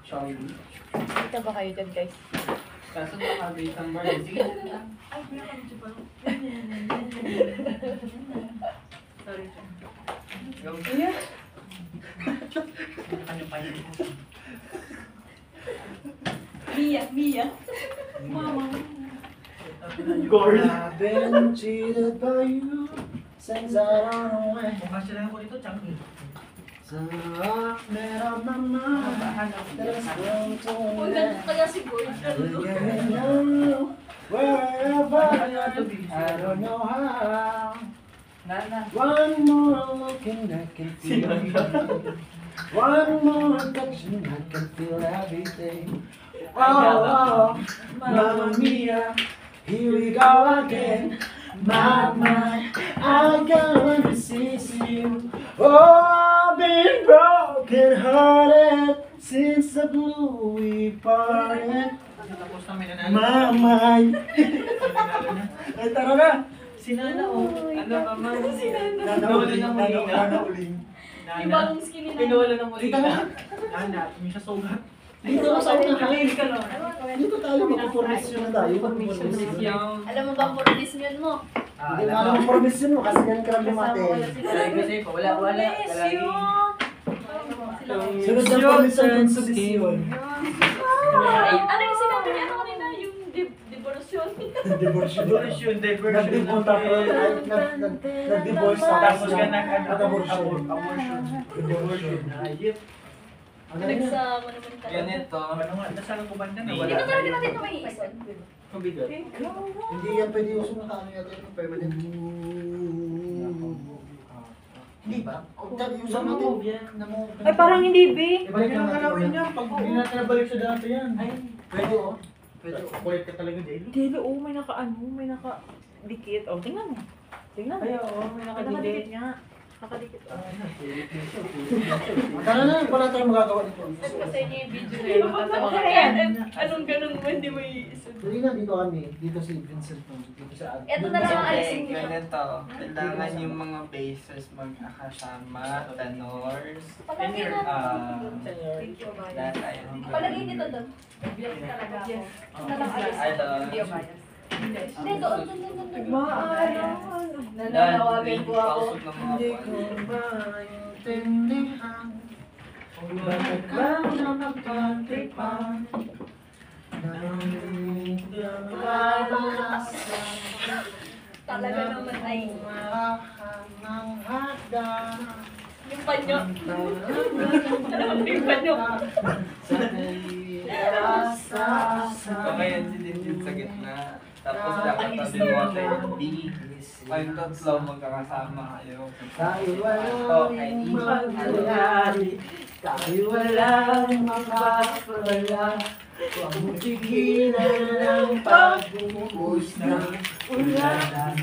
Sorry. Kita ba kayo dyan, guys? Kaso nakabit ang bar. Sige na lang. Ay, kuya kami siya parang. Sorry. Go. Ayan. Ano pa yun? Mia. Mama. Gore. I've been cheated by you since I don't know when. Bukas lang ako dito, Chang. So I met up my mind that it's going to Huwag end. kaya si Boy. Getting you wherever I don't know how. Nana. One more look and I can feel it. One more touching I can feel everything. Oh, Mamma Mia, here we go again. Mama, I can't resist you. Oh, I've been broken hearted since the blue we parted. Tapos namin na Mama, ay tara na. Sinana o. Ano ba, ma'am? Sinana. Nanauling. Ibang skinny na. Pinuwala ng muli Kita mo? Nana, may siya sugat. Dito sa unahan. ka lang. Dito tayo, magpo-formation na tayo. Alam mo ba ang formation mo? Hindi mo alam ang formation mo kasi yan ka lang lumate. Kasi wala. Sunod ang formation ng subisyon. Ano yung sinabi niya ano kanina? Yung devotion. Divorce. Nag-divorce ako. Nag-divorce ako. Tapos ka Nag-abortion. Abortion. Ayip. Nagsama naman tayo. Ganito. Ano nga, nasaan ang kumanda na wala. Hindi ba talaga natin ito may iison? Mabigat. Hindi yan pwede yung sumakaano natin yung permanent. Hindi ba? Yung sa natin. Ay, parang hindi, B. Ibalik lang natin yan. Pag hindi natin nabalik sa dati yan. Pwede oh. Pwede. Kulit ka talaga, Jaylo. Dilo, oh, may naka-dikit. Oh, tingnan mo. Tingnan mo. Ay, oo, may nakadikit. nga. Nakadikit. Tara na, wala tayong magagawa dito. Kasi niya yung video na yun. Matatawa ka yan. Anong ganun mo, hindi mo iison. Hindi na, dito kami. Dito si Vincent. Dito sa Ito na lang ang alisin niyo. Ganito, kailangan yung mga bases magkakasama, tenors, Palagay na. lahat tayo. Palagay dito doon. Yes, talaga ako. Ito na lang alisin. Idol. Hindi, doon. Nananawagan po ako. Hindi ko maintindihan. Bakit ba napagpagtripan? Talaga naman ay ng hagdan. yung panyo. Ano yung panyo? Okay, yan si Dinjin sa gitna. Tapos dapat tabi mo tayo D. Ang tatlo magkakasama kayo. Tayo Okay, walang mangyayari. Tayo walang mapapala. Huwag mo tigilan ang pagbubuhos ng ulan.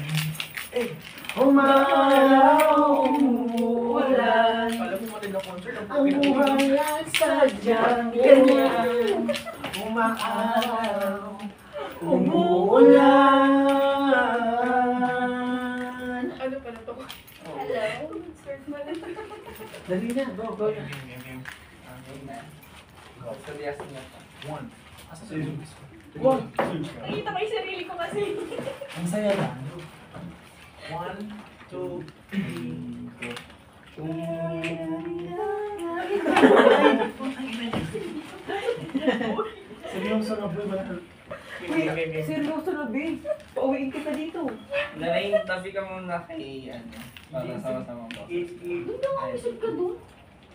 Umaraw, umuulan. Alam mo natin na concert. Ang buhay ay sadyang ganyan. Umaaraw, umuulan. Ano pala to? Hello? Surf mo lang. Dali na, go, go. So, yes na pa. One. Nakita ko yung sarili ko kasi. Ang saya lang. 1, 2, 3, 4. Seryoso na boy, wala. Seryoso na, B. Pauwiin kita dito. Narain, tabi ka muna kay ano. Para sama-sama po. Doon daw ako isip ka doon.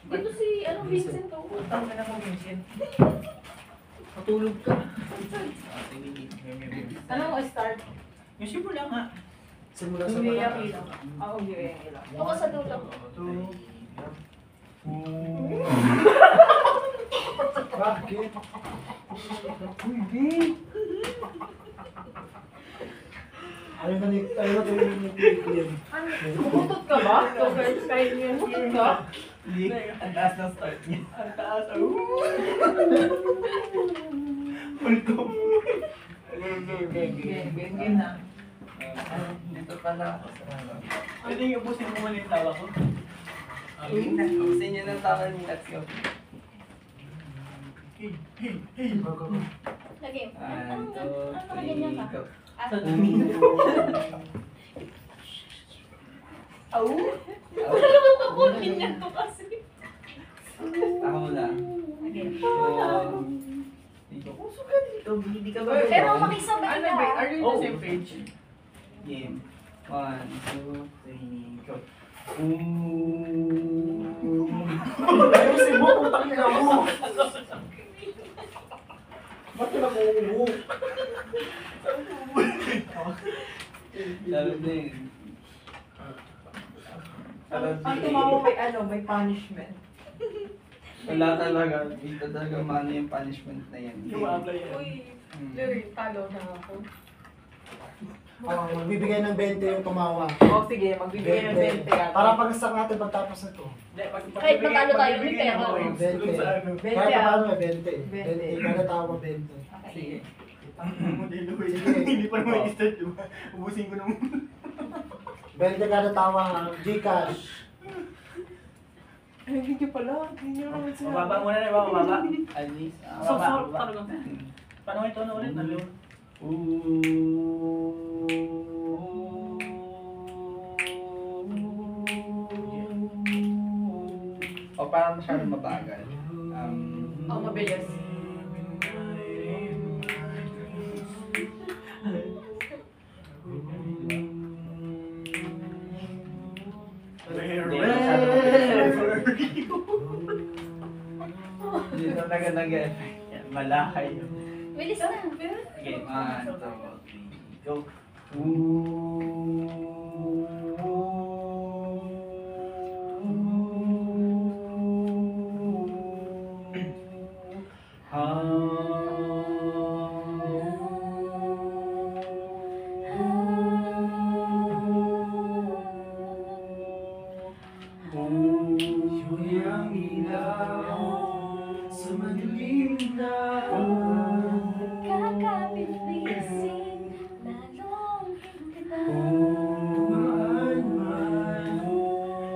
Dito si, Vincent to. Tama na mo, Vincent. Matulog ka. Ano mo start? Yung simula nga. Simula sa Hindi bata. yung ilaw. Oo, hindi yung ilaw. Ako sa dulo. Bakit? Uy, B! Ayaw na tayo yung Pumutot ka ba? So, first time yun. Pumutot ka? Ang taas ng start niya. Ang taas. Welcome. Game na. Dito pala ako sa ano. Pwede yung ubusin mo muna yung tawa ko. Ubusin niyo ng tawa ni Let's go. Go, go, go. Lagi. One, two, Ano ganyan ka? three, go. Ah, Au! wala naman ako ganyan to kasi. Ako muna. Okay. Dito. Puso ka dito, hindi ka ba? Pero makisabay Ano ka. ba? Are you in the Oh. same page? Game. One, two, three, go. Ayusin mo, putang ina mo. Ba't ka nakuubo? Lalo din. Ang tumawa may punishment. Wala talaga. Dito talaga mano yung punishment na yan. Lumabay yan. Uy, Mm. Lord, talo na ako. Magbibigay ng 20 yung tumawa. O sige, magbibigay ng 20 ka. Para pagkasak natin pagtapos na to. Kahit matalo tayo, may pera. 20. Ano? Kahit pa paano 20. 20. 20. Kada tawa 20. Okay. Sige. Ang modelo eh. Sige. Hindi pa naman i-start, di ba? Ubusin ko naman. 20 kada tawa, Gcash. Ay, hindi pala. Hindi nyo naman sinabi. Mababa muna na ba? Mababa? Alice. So, talaga. Paano ito na ulit? Nalo? O parang masyadong mabagal. Oh, mabilis. Hindi, masyadong mabilis. Hindi talaga nag-effect. Malahay. Bilis na. Okay, one, two, three, go. Yung ilaw sa madilim na Kakapilising, lalong kita. Tumaan man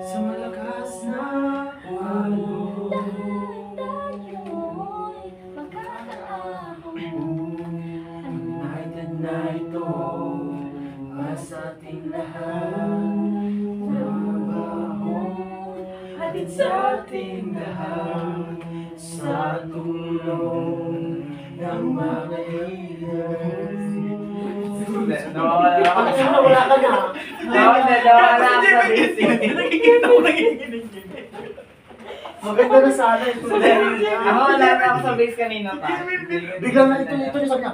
sa malakas na alon. Tayo'y magkakaahon. United na ito para sa ating lahat. Trabaho hatid sa ating lahat sa tulong ng mga leaders. Nawawala ako. Wala ka na. Nawawala ako sa basic. Nakikita ko nakikinig. Maganda na sana ito. Ako wala na ako sa base kanina pa. Biglang na ito sabi niya.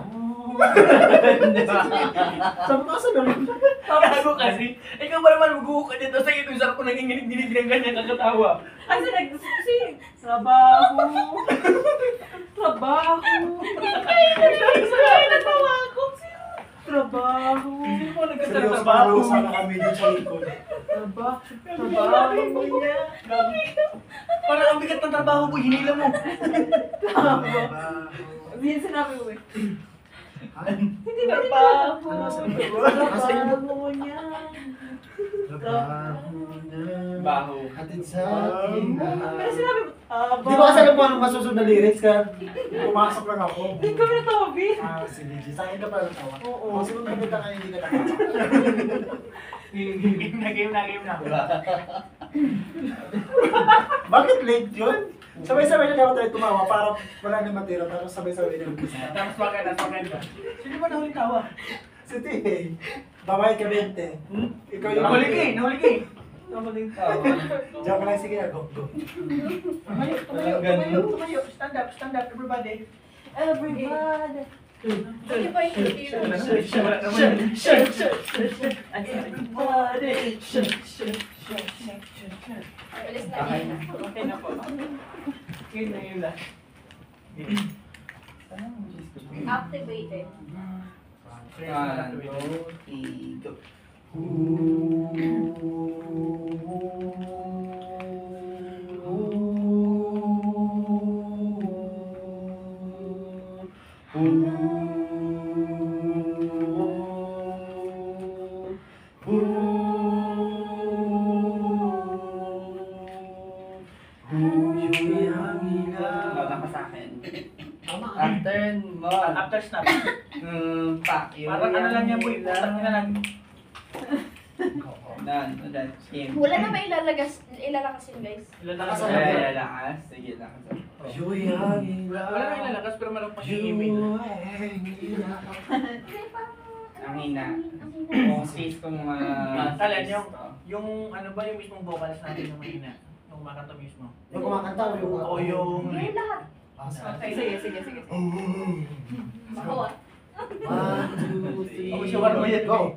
Sabi ko sa naman. Gago kasi. Ikaw ba naman mag-uuk ka dito sa ito? Sarap ko nanginginig-ginig ng ganyan kakatawa. Ay, kasi trabaho. Trabaho. Natawa ako. Trabaho. Hindi mo Seryoso nagkatrabaho. parang sana kami dito sa likod. Trabaho. Trabaho niya. Parang ang bigat ng trabaho mo, hinila mo. Hindi yan sinabi mo eh. Hindi trabaho. Trabaho niya. Trabaho na Baho. hatid sa ating Pero lahat. sinabi mo, Di ko kasi alam kung anong masusunod na lyrics kaya pumasok lang ako. Hindi kami natawa, B. Sige, G. Sa akin ka pala natawa. Oo. Kung sino nakita ka hindi ka natawa. Game na. Bakit late yun? Sabay-sabay na dapat tayo tumawa para wala na matira tapos sabay-sabay na mag-isa. Tapos maganda. Sino ba nahuling tawa? Si Tihey, babay ka 20. Ikaw yung Nahuli ka eh. Nahuling tawa. Diyan ka lang, sige, go. Tumayo. Stand up, everybody. Everybody. Sige pa yung tiro. Bilis na Okay yan. na. Okay na po. Yun na. Activated. One, two, three, go. Wala ka sa akin. After mo. After snap. Pa. Parang ano lang yan, boy. Putak nyo na lang. Ulan. Game. Wala na ba ilalakas yun, guys? Ilalakas Sa na. labas. Lakas. Sige, lakas. Wala na ilalakas pero malak pa yung email. Ang hina. Ang hina. Kung space kung Talan yung ano ba yung mismong vocals natin yung mahina? Yung kumakanta mismo. Yung kumakanta o yung... O yung... Yung lahat. Okay, sige. Ako ah. 1, 2, 3, Ako siya mo yan, go!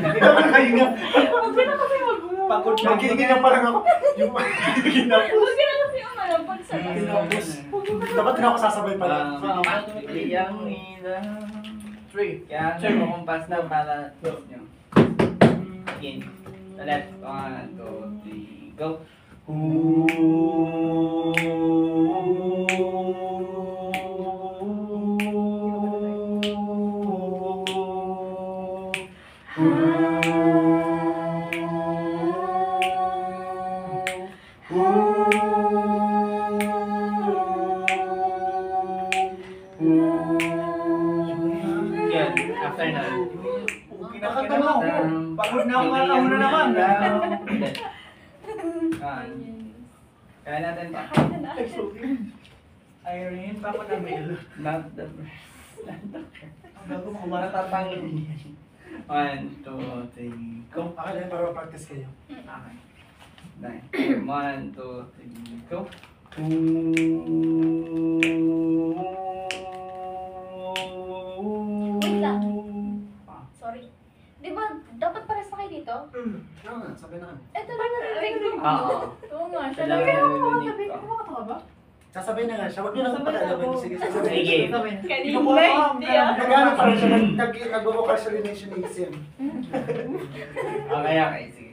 Hindi ka makahinga. Pagod na. Nakikinig pa lang ako. Yung ginapos. Huwag ka na kasi umarang pagsabay. Ginapos. Dapat na ako sasabay pala. Yang hina. 3. Kaya kumpas na para close nyo. Game. Ulit. 1, 2, 3, go. Yan. After na. Pagod na ako kakahon na naman. Kaya natin pa. Irene, papa na mail. Not the Ang gago mo matatangin. 1, 2, 3, go. Akin na para practice kayo. Okay. 1, 2, 3, go. Wait lang. Sorry. Di ba, dapat pares na kayo dito? Ano nga, sabay na kami. Eto lang narinig ko. Oo. Oo nga, siya Kailangan lang. narinig ko. Kumakata ka ba? Sasabay na nga siya. Huwag niyo na pag-alaman. Sige, Sige. sasabay. Kanina, hindi ah. Nagano pa rin siya. Nag-vocal siya ni Sim. Okay. Sige.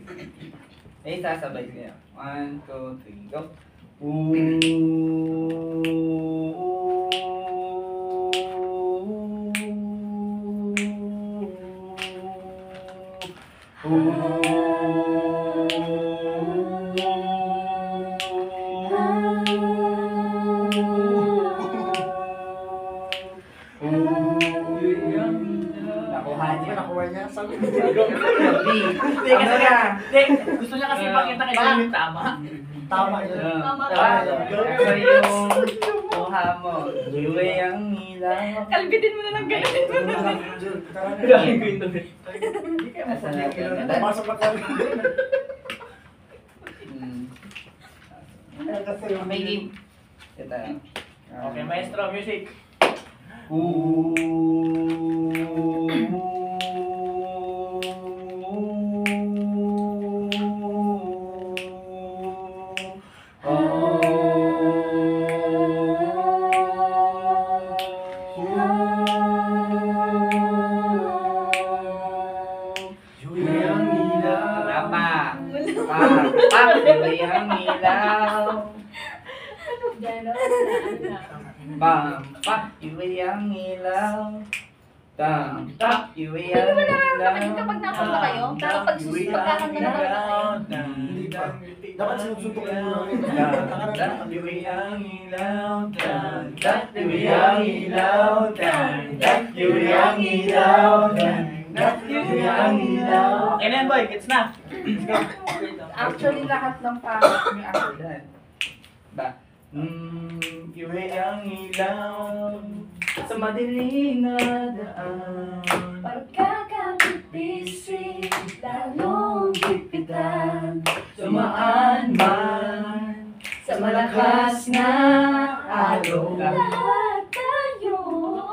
Eh, sasabay kayo. 1, 2, 3, go. Nakuha niya. Nakuha niya. Sabi ko. Hindi, kasi gusto niya kasi ipakita kay Sam yung tama. Tama yun. Tama. So yung kuha mo, iwi ang ilaw. Kalbitin mo na lang ganun. Tara na. Grabe ko yung damit. Asan natin? Pasok na kami. Hmm. Kasi yung May game. Ito. Okay, maestro, music. Iwi ang ilaw. Pak, iwi ang ilaw. Tak, iwi Hindi ang mo nakakapagin ilaw. kapag nakakanta kayo? Pero pag pagkakanta na kayo. Hindi ba? Dapat sinusuntukin mo lang yun. Tak, iwi ang ilaw. Tak, iwi ang ilaw. Tak, iwi ang ilaw. Tak, iwi ang ilaw. Okay na yan, boy. Gets na. Actually, lahat ng pangit may after that. Ba? Iwi ang ilaw sa madilim na daan. Pagkakapit-bisig, lalong gipitan. Sumaan man Sa malakas na alon. Lahat tayo.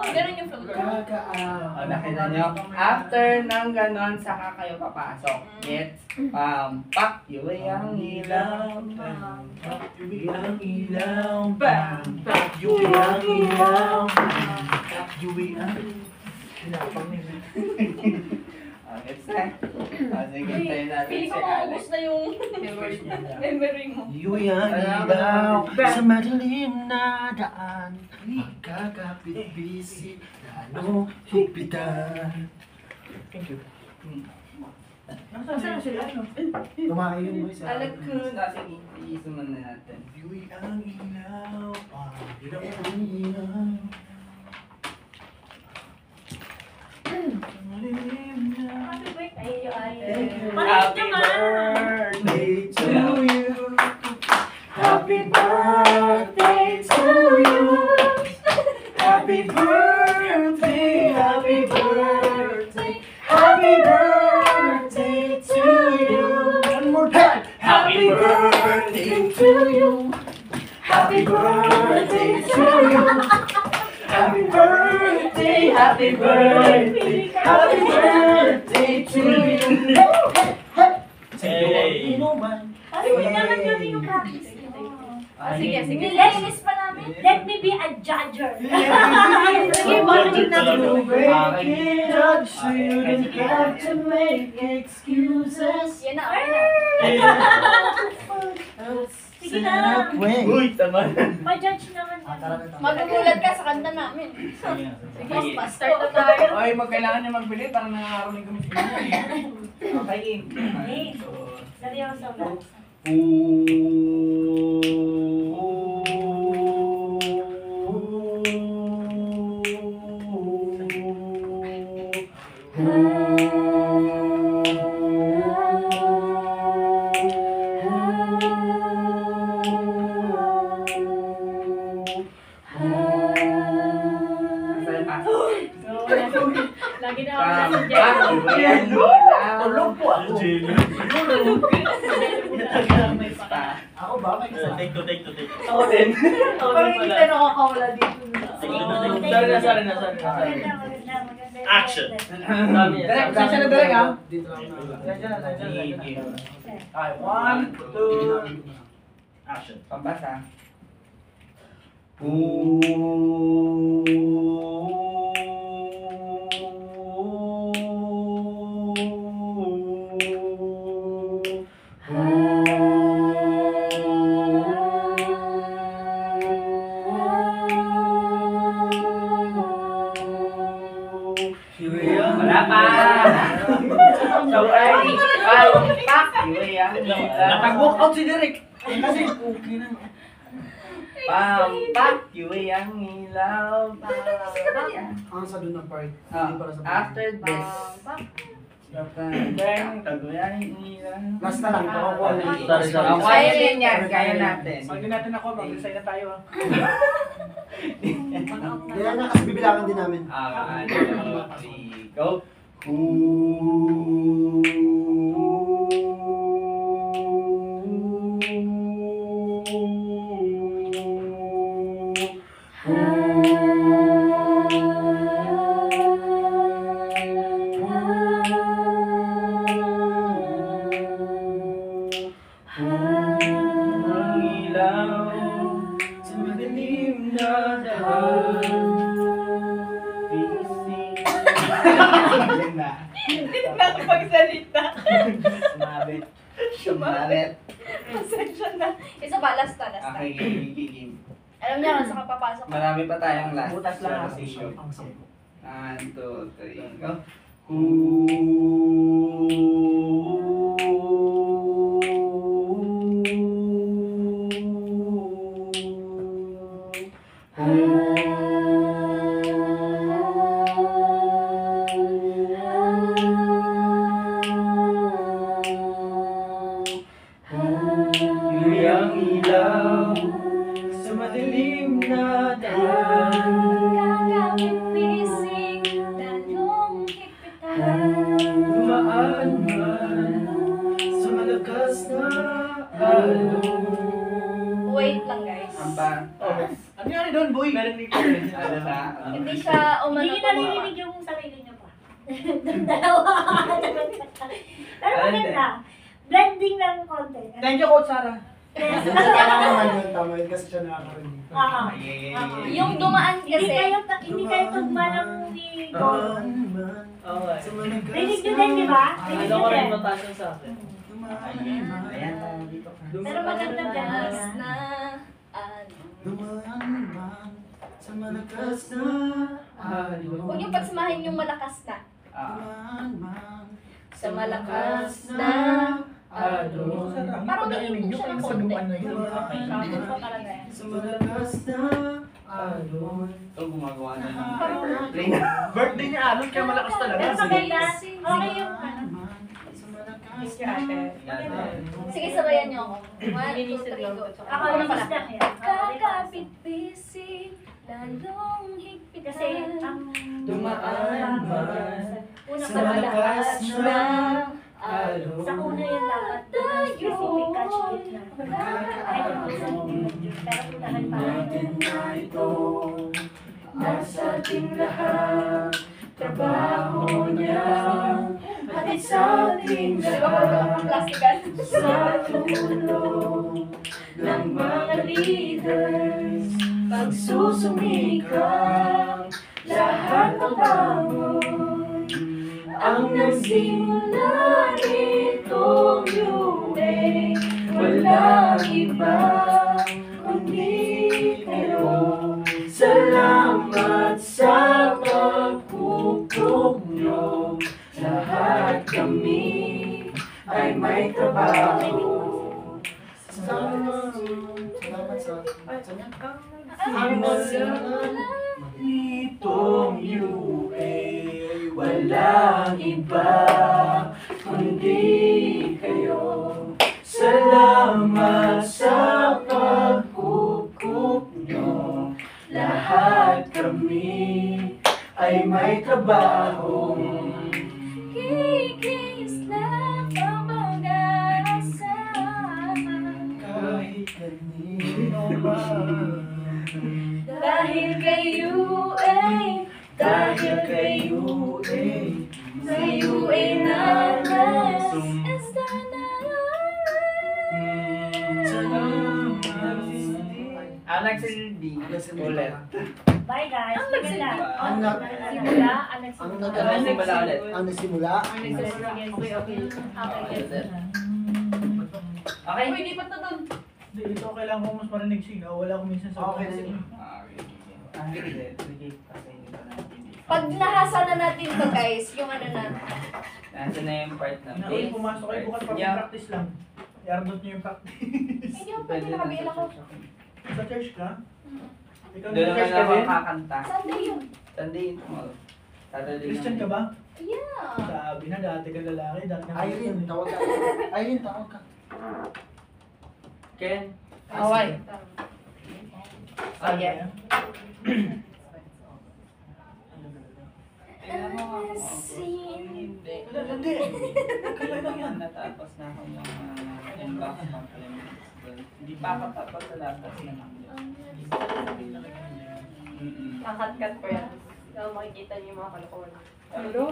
Ganun yung flow. magkakaawa. O, nakita nyo? After ng ganon, saka kayo papasok. Gets? Pak-yuwi ang ilaw. Yuwi ang ilaw. Bam! Yuwi ang ilaw. Yuwi ang O, gets na? O, sige, tayo natin Feeling si ko Alex. maubos na yung memory mo. Yuwi ang ilaw. Sa madilim na daan. Magkakapit-bisig. Lalo higpitan. Thank you. Saan sila? Kumain yung boys. Alakun. O, sige, iisuman na natin. Yuwi ang ilaw. Happy birthday, ate. Happy birthday to you. Happy birthday to you. Happy birthday, happy birthday, happy birthday to you. One more time. Happy birthday to you. Happy birthday to you. Happy birthday, happy birthday, happy birthday to you. Hey. Kasi hindi naman kami yung practice. Sige, sige. Nililinis pa namin. Let me be a judger. Sige, bakit na You break it up so you don't have to make excuses. Yan na, okay na. Sige na. Uy, tama. Ma-judge naman yan. Magugulat ka sa kanta namin. Sige, start na tayo. Oy, magkailangan niya magbili para nakakarinig kami sa inyo. Okay, game. Hey, seryoso ba? Lagi na ako nasa Tulog po ako. Ako ba? May kasama. Take two. Ako din. Parang hindi tayo nakakawala dito. Sorry na. Maganda, maganda. Action. Direk, sasya na direk, ha? Dito lang na. Okay, 1, 2, Action. pambasa. Wala pa! So, ay, pak! Nakag-walk out si Derek. Kasi okay na. Pampak, yuwi ang ilaw. Ang sa doon ng part. Ah, Hindi para sa after this, taguyan ang ilaw. Last na lang. Pakukuha na. Oh, kaya din yan, kaya natin. Magin natin ako, mag-resign na tayo. Kaya na kasi bibilangan din namin. 1, 2, 3, go! Ang ilaw sa madilim na daan. Yan na. Hindi na ako magsalita. Sumabit. Sumabit. Pasensya na. Isa ba? Last na. Okay, game. Alam niya kung saan ka papasok. Marami pa tayong last. Butas lang ako. Position. Ang sampo. 1, 2, 3, go! Yuwi ang ilaw sa madilim na daan. Dumaan man sa malakas na alon. Wait lang, guys. Ang ba? Ano yan doon, boy? Ano ba? Hindi siya umano Hindi niyo naririnig yung sarili niyo pa. Dalawa. Pero maganda. Blending ng konti. Thank you, Coach Sarah. Yes. Tama naman yun, tama yun kasi siya nakakarinig. Yung dumaan Hindi kasi. kayo tugma ng ni Goro. Okay. Rinig nyo din, di ba? Rinig Ano nyo ko rin din. notasyon sa akin. Ayan. Pero maganda Malakas blending. na ano. Dumaan man sa malakas na Huwag yung pagsamahin yung malakas na. dumaan man Sa malakas na ano. Parang naiinig siya ng konti. Sabi ko talaga yan. sa malakas na alon. Ito gumagawa na ng Parang play na. Birthday ni Alon, kaya malakas talaga. Pero maganda. Okay yung ano. Sa malakas Your ate. sige, sabayan niyo ako. 1, 2, 3, go. Ako Una yung pala. lang yan. Kakapit-pising, lalong higpitan. Kasi ang Dumaan man una sa pa malakas na alon. sa una yun dapat specific catch it na. Ay, sa pero unahan pa. natin na ito nasa ating lahat. Trabaho niya hatid sa ating Di ba puro lahat. ng plastikan? Sa tulong ng mga leaders, pagsusumikap lahat ng pamon. Ang nagsimula nitong UA, walang iba kundi kayo. Salamat sa pagpupog nyo. Lahat kami ay may trabaho. Salamat sa nitong UA, walang iba kundi kayo. Salamat sa pagkukup nyo. Lahat kami ay may trabaho. Kikis lang ang mag-aasahan. Kahit kanino man. Dahil kay UA, Dahil kay UA, sa UA natin, is the Alex and D. Ulit. Bye guys. Ang nagsimula. Ang nag- Simula, ang nagsimula. Nagsimula ulit. Ang nagsimula? Okay? Uy, lipat na dun. Hindi, ito kailangan ko mas marinig siya. Wala ko minsan sa Okay, sige. Pag nahasa na natin to guys, yung ano na. Nasa na yung part na Uy, pumasok kayo bukas para Yeah. practice lang. I-ardot niyo yung practice. Hindi ako pwede nakabila ko. Sa church ka? Ikaw Doon na church naman ka ako din? kakanta. Sunday yun. Sunday yun tomorrow. Saturday Christian ka ba? Yeah. Sabi na, dati ka lalaki, dati ka Irene, tawag ka. Irene, tawag ka. Ken? Away. Ah, yeah. Hindi. Hindi. Kailan lang yan? Natapos na ako yung inbox compliments doon. Hindi pa ako tapos sa latas na lang. Kakat-kat ko yan. Kaya makikita niyo yung mga kalokohan. Hello?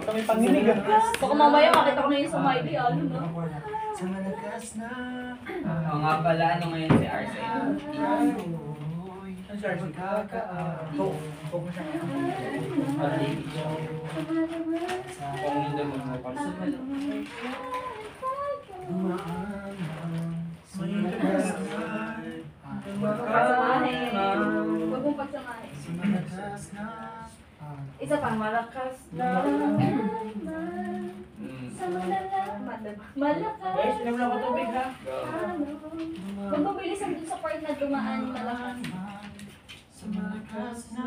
Kami panginig ah. Baka mamaya makita ko na yung smiley, ano no? Sa malakas na Oo nga pala, ano ngayon si Arsene? Ang church ka? Tok mo siya. Kung hindi mo mapagsumal. dumaan sa malakas na Pagsamahin. Huwag mong pagsamahin. sa malakas na Isa pa. Malakas na. Sa malakas. Guys, inom lang ako tubig ha. Huwag mabilisan dun sa part na dumaan malakas. sa malakas na